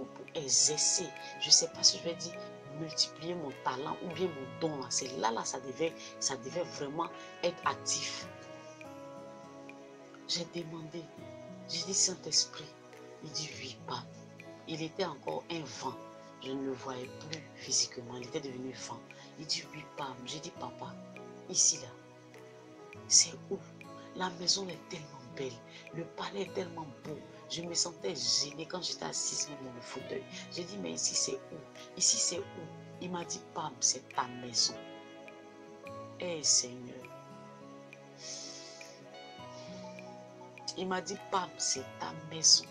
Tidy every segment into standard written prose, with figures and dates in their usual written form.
pour exercer. Je ne sais pas si je vais dire multiplier mon talent ou bien mon don. C'est là, ça devait vraiment être actif. J'ai demandé, j'ai dit Saint-Esprit, il dit oui, pas. Il était encore un vent, je ne le voyais plus physiquement, il était devenu vent. Il dit oui, pas. J'ai dit papa, ici là, c'est où? La maison est tellement belle, le palais est tellement beau. Je me sentais gênée quand j'étais assise dans le fauteuil. J'ai dit mais ici c'est où? Ici c'est où? Il m'a dit Pam, c'est ta maison. Eh Seigneur. Il m'a dit, Pam, c'est ta maison.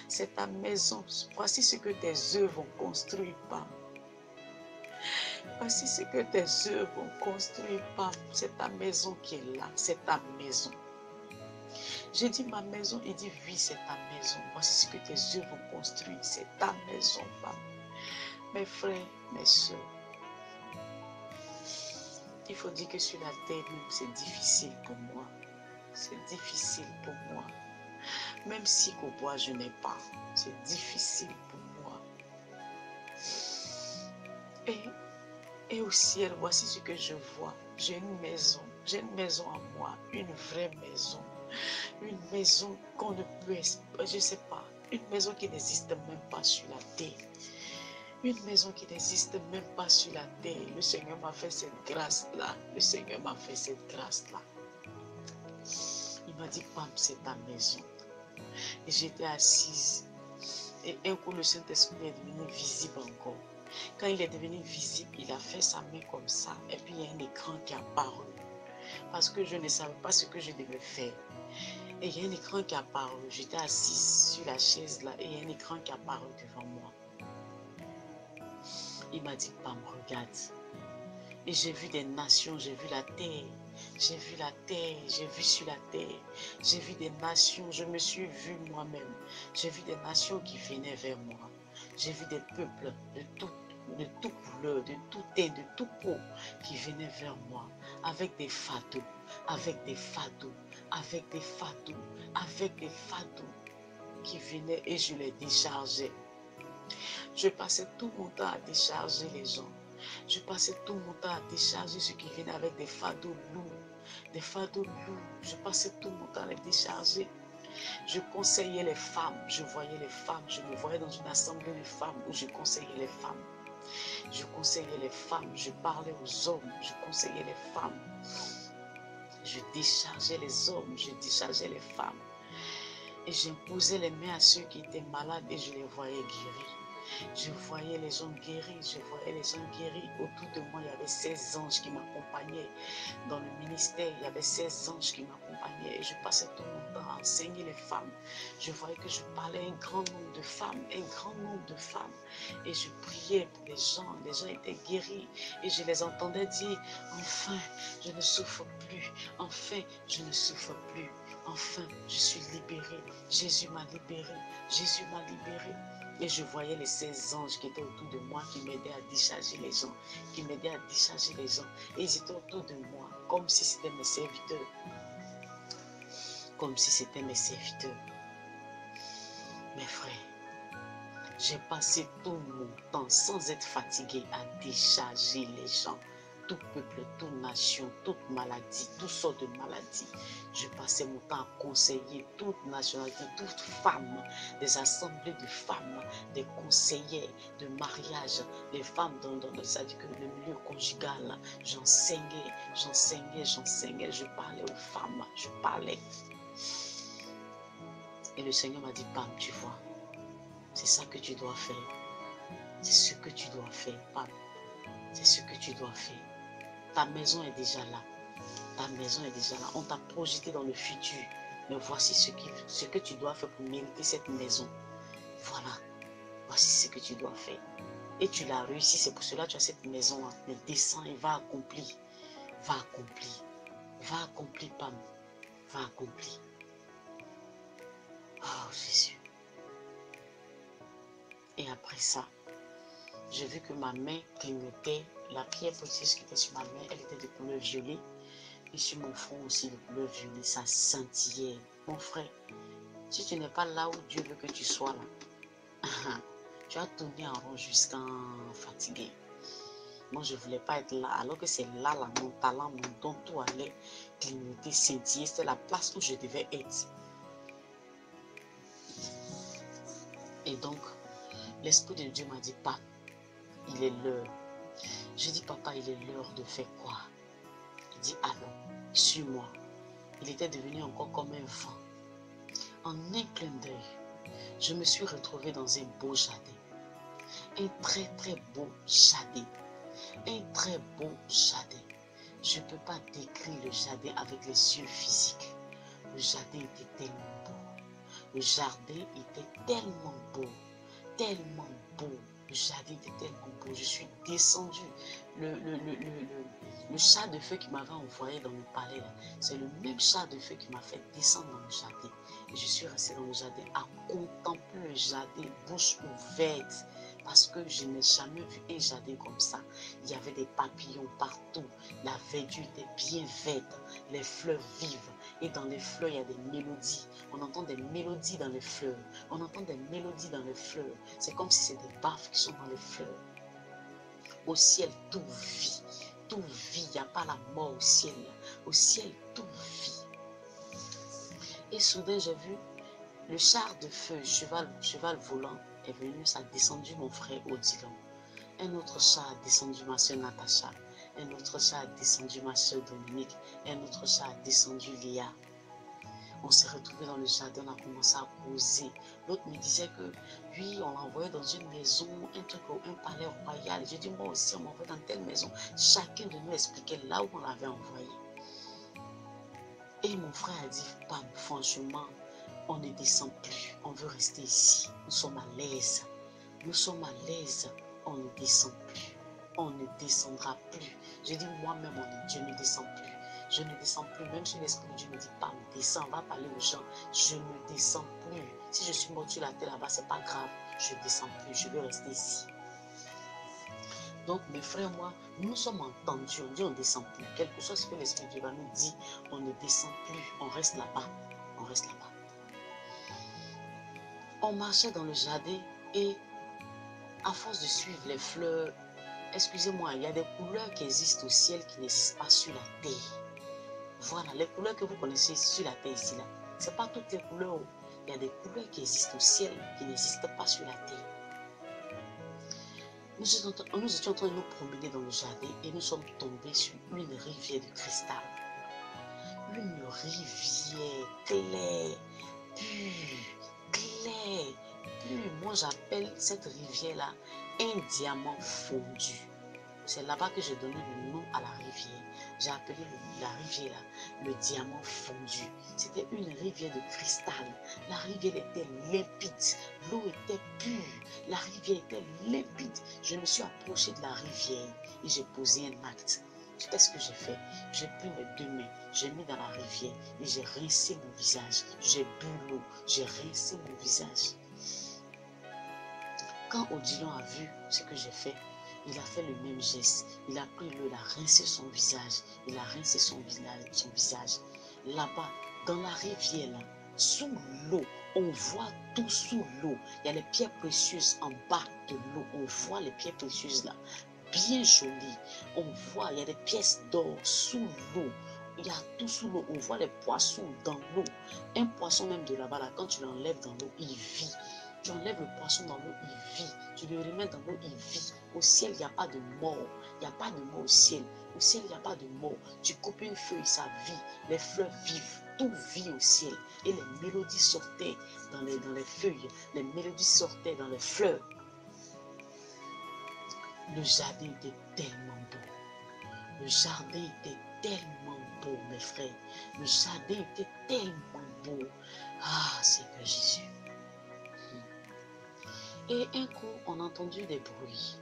C'est ta maison. Voici ce que tes œuvres ont construit, Pam. Voici ce que tes œuvres ont construit, Pam. C'est ta maison qui est là. C'est ta maison. J'ai dit, ma maison. Il dit, oui, c'est ta maison. Voici ce que tes œuvres ont construit. C'est ta maison, Pam. Mes frères, mes soeurs, il faut dire que sur la terre, c'est difficile pour moi. C'est difficile pour moi. Même si qu'au bois je n'ai pas, c'est difficile pour moi. Et au ciel, voici ce que je vois. J'ai une maison à moi, une vraie maison. Une maison qu'on ne peut, je ne sais pas, une maison qui n'existe même pas sur la terre. Une maison qui n'existe même pas sur la terre. Le Seigneur m'a fait cette grâce-là. Le Seigneur m'a fait cette grâce-là. Il m'a dit, Pam, c'est ta maison. Et j'étais assise. Et un coup, le Saint-Esprit est devenu visible encore. Quand il est devenu visible, il a fait sa main comme ça. Et puis, il y a un écran qui est apparu. Parce que je ne savais pas ce que je devais faire. Et il y a un écran qui est apparu. J'étais assise sur la chaise là. Et il y a un écran qui est apparu devant moi. Il m'a dit, Pam, regarde. Et j'ai vu des nations, j'ai vu la terre. J'ai vu la terre, j'ai vu sur la terre. J'ai vu des nations, je me suis vue moi-même. J'ai vu des nations qui venaient vers moi. J'ai vu des peuples de toute couleur, de tout teint, de tout peau qui venaient vers moi. Avec des fardeaux, avec des fardeaux, avec des fardeaux, avec des fardeaux qui venaient et je les déchargeais. Je passais tout mon temps à décharger les gens. Je passais tout mon temps à décharger ceux qui venaient avec des fardeaux lourds. Des fardeaux lourds. Je passais tout mon temps à les décharger. Je conseillais les femmes. Je voyais les femmes. Je me voyais dans une assemblée de femmes où je conseillais les femmes. Je conseillais les femmes. Je parlais aux hommes. Je conseillais les femmes. Je déchargeais les hommes. Je déchargeais les femmes. Et j'imposais les mains à ceux qui étaient malades et je les voyais guéris. Je voyais les gens guéris, je voyais les gens guéris. Autour de moi, il y avait 16 anges qui m'accompagnaient. Dans le ministère, il y avait 16 anges qui m'accompagnaient. Et je passais tout mon temps à enseigner les femmes. Je voyais que je parlais à un grand nombre de femmes, un grand nombre de femmes. Et je priais pour les gens étaient guéris. Et je les entendais dire, enfin, je ne souffre plus. Enfin, je ne souffre plus. Enfin, je suis libérée. Jésus m'a libérée. Jésus m'a libérée. Et je voyais les 16 anges qui étaient autour de moi, qui m'aidaient à décharger les gens, qui m'aidaient à décharger les gens. Et ils étaient autour de moi, comme si c'était mes serviteurs. Comme si c'était mes serviteurs. Mes frères, j'ai passé tout mon temps sans être fatigué à décharger les gens. Tout peuple, toute nation, toute maladie, toutes sortes de maladies. Je passais mon temps à conseiller toute nationalité, toute femme, des assemblées de femmes, des conseillers de mariage, les femmes c'est-à-dire que le milieu conjugal. J'enseignais, je parlais aux femmes, je parlais. Et le Seigneur m'a dit, Pam, tu vois, c'est ça que tu dois faire. C'est ce que tu dois faire, Pam. C'est ce que tu dois faire. Ta maison est déjà là. Ta maison est déjà là. On t'a projeté dans le futur. Mais voici ce que tu dois faire pour mériter cette maison. Voilà. Voici ce que tu dois faire. Et tu l'as réussi. C'est pour cela que tu as cette maison. Mais descends et va accomplir. Va accomplir. Va accomplir, Pam. Va accomplir. Oh, Jésus. Et après ça, j'ai vu que ma main clignotait. La pierre précieuse qui était sur ma main, elle était de couleur violet. Et sur mon front aussi de couleur violet. Ça scintillait. Mon frère, si tu n'es pas là où Dieu veut que tu sois là, Tu as tourné en rond jusqu'à fatigué. Moi, je ne voulais pas être là, alors que c'est là, mon talent, mon don, tout allait clignoter, scintiller. C'est la place où je devais être. Et donc, l'Esprit de Dieu m'a dit, pas, il est l'heure. Je dis, papa, il est l'heure de faire quoi? Il dit, allons, suis-moi. Il était devenu encore comme un vent. En un clin d'œil, je me suis retrouvée dans un beau jardin. Un très très beau jardin. Un très beau jardin. Je ne peux pas décrire le jardin avec les yeux physiques. Le jardin était tellement beau. Le jardin était tellement beau. Tellement beau. Le jardin était tellement beau. Je suis descendue. Le chat de feu qui m'avait envoyé dans le palais, c'est le même chat de feu qui m'a fait descendre dans le jardin. Et je suis restée dans le jardin à contempler le jardin, bouche ouverte. Parce que je n'ai jamais vu un jardin comme ça. Il y avait des papillons partout. La verdure était bien verte. Les fleurs vives. Et dans les fleurs, il y a des mélodies. On entend des mélodies dans les fleurs. On entend des mélodies dans les fleurs. C'est comme si c'était des baffes qui sont dans les fleurs. Au ciel, tout vit. Tout vit. Il n'y a pas la mort au ciel. Au ciel, tout vit. Et soudain, j'ai vu le char de feu, cheval volant, est venu, ça a descendu mon frère Odilon. Un autre chat a descendu ma soeur Natacha. Un autre chat a descendu ma soeur Dominique. Un autre chat a descendu Léa. On s'est retrouvés dans le jardin, on a commencé à causer. L'autre me disait que oui, on l'a envoyé dans une maison, un palais royal. J'ai dit, moi aussi, on m'a envoyé dans telle maison. Chacun de nous expliquait là où on l'avait envoyé. Et mon frère a dit, Pam, franchement, on ne descend plus, on veut rester ici. Nous sommes à l'aise. Nous sommes à l'aise. On ne descend plus. On ne descendra plus. Je dis moi-même, je ne descends plus. Je ne descends plus. Même si l'Esprit de Dieu me dit, Pam, descends, va parler aux gens. Je ne descends plus. Si je suis mort sur la terre là-bas, c'est pas grave. Je ne descends plus. Je veux rester ici. Donc, mes frères, moi, nous sommes entendus. On dit on ne descend plus. Quel que soit ce que l'Esprit de Dieu va nous dire, on ne descend plus. On reste là-bas. On reste là-bas. On marchait dans le jardin et à force de suivre les fleurs, excusez-moi, il y a des couleurs qui existent au ciel qui n'existent pas sur la terre. Voilà, les couleurs que vous connaissez sur la terre ici, là, ce n'est pas toutes les couleurs. Il y a des couleurs qui existent au ciel qui n'existent pas sur la terre. Nous étions en train de nous promener dans le jardin et nous sommes tombés sur une rivière de cristal. Une rivière claire, pure, claire. Moi, j'appelle cette rivière-là un diamant fondu. C'est là-bas que j'ai donné le nom à la rivière. J'ai appelé la rivière là, le diamant fondu. C'était une rivière de cristal. La rivière était limpide. L'eau était pure. La rivière était limpide. Je me suis approchée de la rivière et j'ai posé un acte. Qu'est-ce que j'ai fait? J'ai pris mes deux mains, j'ai mis dans la rivière et j'ai rincé mon visage. J'ai bu l'eau, j'ai rincé mon visage. Quand Odilon a vu ce que j'ai fait, il a fait le même geste. Il a pris l'eau, il a rincé son visage. Il a rincé son visage. Là-bas, dans la rivière, là, sous l'eau, on voit tout sous l'eau. Il y a les pierres précieuses en bas de l'eau. On voit les pierres précieuses là, bien jolies. On voit, il y a des pièces d'or sous l'eau. Il y a tout sous l'eau. On voit les poissons dans l'eau. Un poisson même de là-bas, là, quand tu l'enlèves dans l'eau, il vit. Tu enlèves le poisson dans l'eau, il vit. Tu le remets dans l'eau, il vit. Au ciel, il n'y a pas de mort. Il n'y a pas de mort au ciel. Au ciel, il n'y a pas de mort. Tu coupes une feuille, ça vit. Les fleurs vivent. Tout vit au ciel. Et les mélodies sortaient dans les feuilles. Les mélodies sortaient dans les fleurs. Le jardin était tellement beau. Le jardin était tellement beau, mes frères. Le jardin était tellement beau. Ah, Seigneur Jésus. Et un coup, on a entendu des bruits.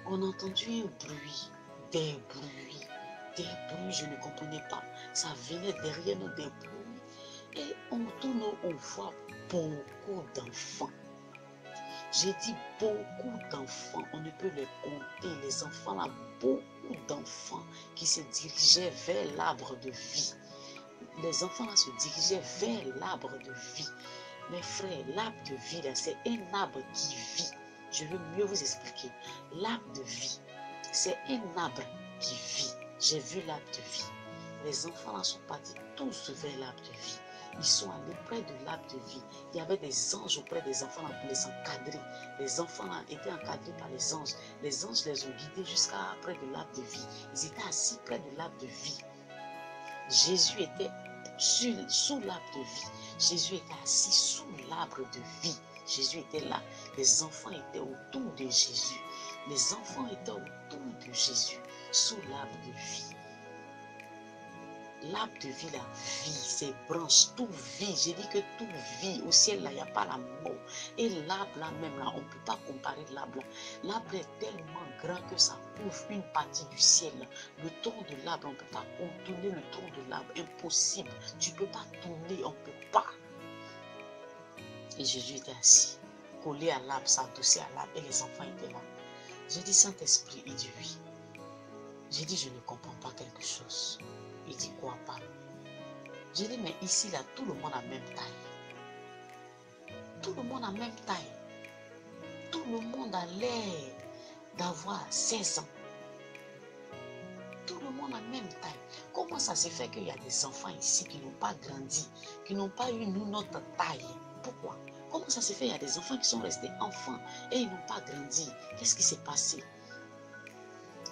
On a entendu un bruit, des bruits, je ne comprenais pas. Ça venait derrière nous, des bruits. Et autour de nous, on voit beaucoup d'enfants. J'ai dit beaucoup d'enfants, on ne peut les compter. Les enfants là, beaucoup d'enfants qui se dirigeaient vers l'arbre de vie. Les enfants là se dirigeaient vers l'arbre de vie. Mes frères, l'arbre de vie, c'est un arbre qui vit. Je veux mieux vous expliquer. L'arbre de vie, c'est un arbre qui vit. J'ai vu l'arbre de vie. Les enfants là sont partis tous vers l'arbre de vie. Ils sont allés près de l'arbre de vie. Il y avait des anges auprès des enfants là pour les encadrer. Les enfants là étaient encadrés par les anges. Les anges les ont guidés jusqu'à près de l'arbre de vie. Ils étaient assis près de l'arbre de vie. Jésus était sous l'arbre de vie. Jésus était assis sous l'arbre de vie. Jésus était là. Les enfants étaient autour de Jésus. Les enfants étaient autour de Jésus, sous l'arbre de vie. L'arbre de vie, la vie, ses branches, tout vit. J'ai dit que tout vit. Au ciel, là, il n'y a pas la mort. Et l'arbre, là, même, là, on ne peut pas comparer l'arbre, là. L'arbre est tellement grand que ça couvre une partie du ciel, là. Le tronc de l'arbre, on ne peut pas contourner le tronc de l'arbre. Impossible. Tu ne peux pas tourner, on ne peut pas. Et Jésus était assis, collé à l'arbre, s'adossé à l'arbre, et les enfants étaient là. J'ai dit, Saint-Esprit, il dit oui. J'ai dit, je ne comprends pas quelque chose. Il dit, quoi pas? J'ai dit, mais ici, là, tout le monde a même taille. Tout le monde a même taille. Tout le monde a l'air d'avoir 16 ans. Tout le monde a même taille. Comment ça se fait qu'il y a des enfants ici qui n'ont pas grandi, qui n'ont pas eu nous notre taille? Pourquoi? Comment ça se fait qu'il y a des enfants qui sont restés enfants et ils n'ont pas grandi? Qu'est-ce qui s'est passé?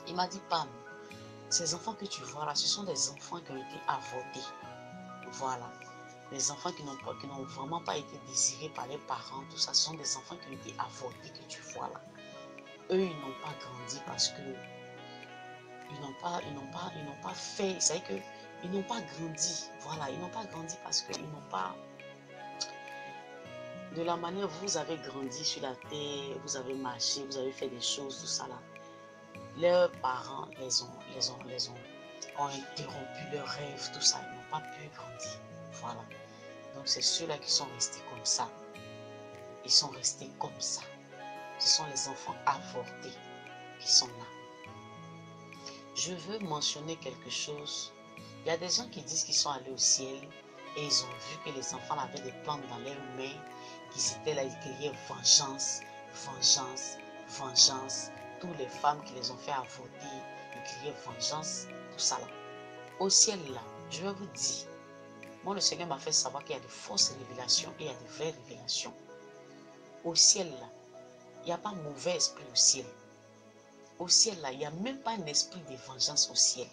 Il m'a dit, Pam, ces enfants que tu vois là, ce sont des enfants qui ont été avortés. Voilà. Les enfants qui n'ont vraiment pas été désirés par les parents, tout ça, ce sont des enfants qui ont été avortés que tu vois là. Eux, ils n'ont pas grandi parce que ils n'ont pas fait, c'est-à-dire qu'ils n'ont pas grandi. Voilà, ils n'ont pas grandi parce qu'ils n'ont pas, de la manière vous avez grandi sur la terre, vous avez marché, vous avez fait des choses, tout ça là. Leurs parents ont interrompu leurs rêves, tout ça, ils n'ont pas pu grandir. Voilà. Donc c'est ceux-là qui sont restés comme ça. Ils sont restés comme ça. Ce sont les enfants avortés qui sont là. Je veux mentionner quelque chose. Il y a des gens qui disent qu'ils sont allés au ciel et ils ont vu que les enfants avaient des plantes dans leurs mains, qu'ils étaient là, ils criaient vengeance, vengeance, vengeance. Toutes les femmes qui les ont fait avorter, ils criaient vengeance, tout ça là. Au ciel là, je vais vous dire, moi le Seigneur m'a fait savoir qu'il y a de fausses révélations et il y a de vraies révélations. Au ciel là, il n'y a pas mauvais esprit au ciel. Au ciel là, il n'y a même pas un esprit de vengeance au ciel.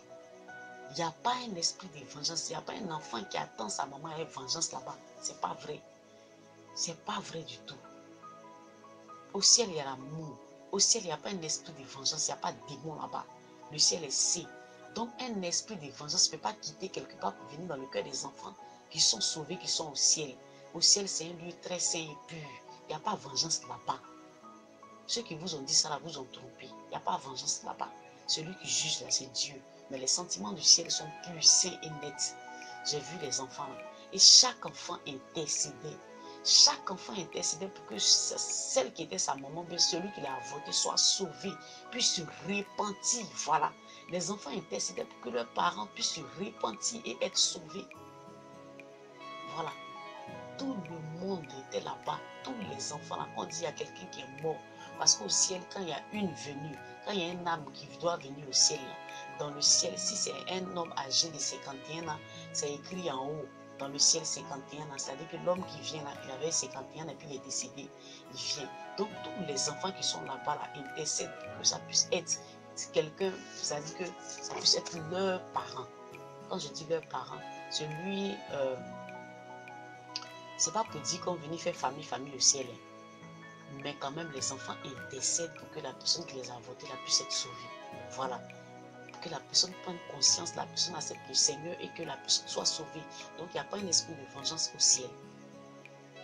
Il n'y a pas un esprit de vengeance. Il n'y a pas un enfant qui attend sa maman avec vengeance là-bas. C'est pas vrai. C'est pas vrai du tout. Au ciel, il y a l'amour. Au ciel, il n'y a pas un esprit de vengeance. Il n'y a pas de démon là-bas. Le ciel est saint. Donc, un esprit de vengeance ne peut pas quitter quelque part pour venir dans le cœur des enfants qui sont sauvés, qui sont au ciel. Au ciel, c'est un lieu très saint et pur. Il n'y a pas de vengeance là-bas. Ceux qui vous ont dit ça là vous ont trompé. Il n'y a pas de vengeance là-bas. Celui qui juge là, c'est Dieu. Mais les sentiments du ciel sont purs, sains et nets. J'ai vu les enfants là. Et chaque enfant intercédait. Chaque enfant intercédait pour que celle qui était sa maman, bien celui qui l'a avorté, soit sauvé, puisse se repentir. Voilà. Les enfants intercédaient pour que leurs parents puissent se repentir et être sauvés. Voilà. Tout le monde était là-bas. Tous les enfants là. Quand on dit qu'il y a quelqu'un qui est mort. Parce qu'au ciel, quand il y a une venue, quand il y a un âme qui doit venir au ciel, là, dans le ciel, si c'est un homme âgé de 51 ans, c'est écrit en haut, dans le ciel 51 ans, c'est-à-dire que l'homme qui vient là, il avait 51 ans et puis il est décédé, il vient. Donc tous les enfants qui sont là-bas, là, intercèdent pour que ça puisse être quelqu'un, c'est-à-dire que ça puisse être leurs parents. Quand je dis leurs parents, celui, c'est pas pour dire qu'on venait faire famille au ciel. Mais quand même, les enfants intercèdent pour que la personne qui les a votés puisse être sauvée. Voilà. Pour que la personne prenne conscience, la personne accepte le Seigneur et que la personne soit sauvée. Donc, il n'y a pas un esprit de vengeance au ciel.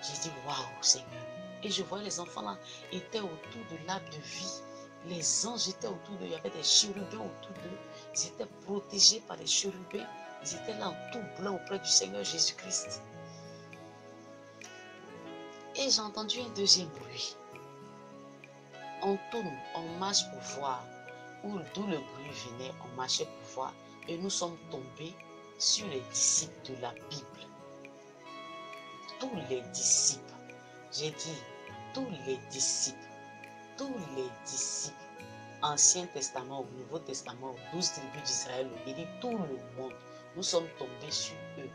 J'ai dit, waouh, Seigneur. Et je vois les enfants là étaient autour de l'arbre de vie. Les anges étaient autour d'eux. Il y avait des chérubins autour d'eux. Ils étaient protégés par les chérubins. Ils étaient là en tout blanc auprès du Seigneur Jésus-Christ. Et j'ai entendu un deuxième bruit. On tourne, on marche pour voir d'où le bruit venait, on marchait pour voir et nous sommes tombés sur les disciples de la Bible. Tous les disciples, j'ai dit tous les disciples. tous les disciples, Ancien Testament ou Nouveau Testament, 12 tribus d'Israël, il dit tout le monde, nous sommes tombés sur eux.